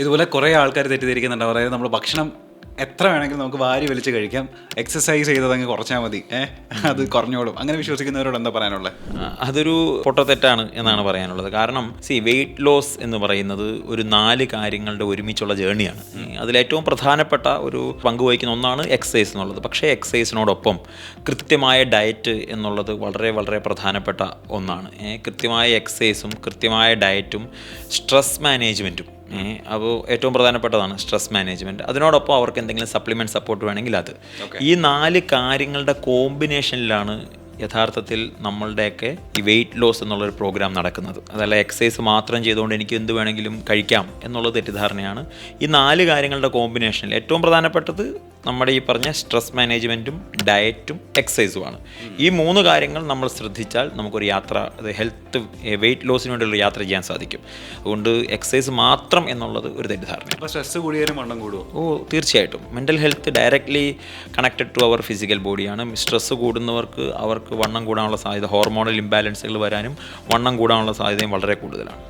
ഇതുപോലെ കുറേ ആൾക്കാർ തെറ്റിദ്ധരിക്കുന്നുണ്ട്. അതായത് നമ്മൾ ഭക്ഷണം എത്ര വേണമെങ്കിലും നമുക്ക് വാരി വലിച്ച് കഴിക്കാം, എക്സസൈസ് ചെയ്തതങ്ങ് കുറച്ചാൽ മതി, അത് കുറഞ്ഞോളും, അങ്ങനെ വിശ്വസിക്കുന്നവരോട് എന്താ പറയാനുള്ളത്? അതൊരു പൊട്ടത്തെറ്റാണ് എന്നാണ് പറയാനുള്ളത്. കാരണം വെയിറ്റ് ലോസ് എന്ന് പറയുന്നത് ഒരു 4 കാര്യങ്ങളുടെ ഒരുമിച്ചുള്ള ജേണിയാണ്. അതിലേറ്റവും പ്രധാനപ്പെട്ട ഒരു പങ്ക് വഹിക്കുന്ന ഒന്നാണ് എക്സസൈസ് എന്നുള്ളത്. പക്ഷേ എക്സസൈസിനോടൊപ്പം കൃത്യമായ ഡയറ്റ് എന്നുള്ളത് വളരെ വളരെ പ്രധാനപ്പെട്ട ഒന്നാണ്. കൃത്യമായ എക്സസൈസും കൃത്യമായ ഡയറ്റും സ്ട്രെസ് മാനേജ്മെൻറ്റും അപ്പോൾ ഏറ്റവും പ്രധാനപ്പെട്ടതാണ് സ്ട്രെസ് മാനേജ്മെൻറ്റ്. അതിനോടൊപ്പം അവർക്ക് എന്തെങ്കിലും സപ്ലിമെൻറ്റ് സപ്പോർട്ട് വേണമെങ്കിൽ അത്. ഈ 4 കാര്യങ്ങളുടെ കോമ്പിനേഷനിലാണ് യഥാർത്ഥത്തിൽ നമ്മളുടെയൊക്കെ ഈ വെയിറ്റ് ലോസ് എന്നുള്ളൊരു പ്രോഗ്രാം നടക്കുന്നത്. അതല്ല എക്സസൈസ് മാത്രം ചെയ്തുകൊണ്ട് എനിക്ക് എന്ത് വേണമെങ്കിലും കഴിക്കാം എന്നുള്ള തെറ്റിദ്ധാരണയാണ്. ഈ 4 കാര്യങ്ങളുടെ കോമ്പിനേഷനിൽ ഏറ്റവും പ്രധാനപ്പെട്ടത് നമ്മുടെ ഈ പറഞ്ഞ സ്ട്രെസ് മാനേജ്മെൻറ്റും ഡയറ്റും എക്സസൈസുമാണ്. ഈ 3 കാര്യങ്ങൾ നമ്മൾ ശ്രദ്ധിച്ചാൽ നമുക്കൊരു യാത്ര, അത് ഹെൽത്ത് വെയിറ്റ് ലോസിന് വേണ്ടിയുള്ള യാത്ര ചെയ്യാൻ സാധിക്കും. അതുകൊണ്ട് എക്സസൈസ് മാത്രം എന്നുള്ളത് ഒരു തെറ്റിദ്ധാരണയാണ്. അപ്പോൾ സ്ട്രെസ് കൂടിയാലും വണ്ണം കൂടുമോ? തീർച്ചയായിട്ടും. Mental health directly connected to our physical ബോഡിയാണ്. സ്ട്രെസ് കൂടുന്നവർക്ക് അവർക്ക് വണ്ണം കൂടാനുള്ള സാധ്യത, ഹോർമോണൽ ഇംബാലൻസുകൾ വരാനും വണ്ണം കൂടാനുള്ള സാധ്യതയും വളരെ കൂടുതലാണ്.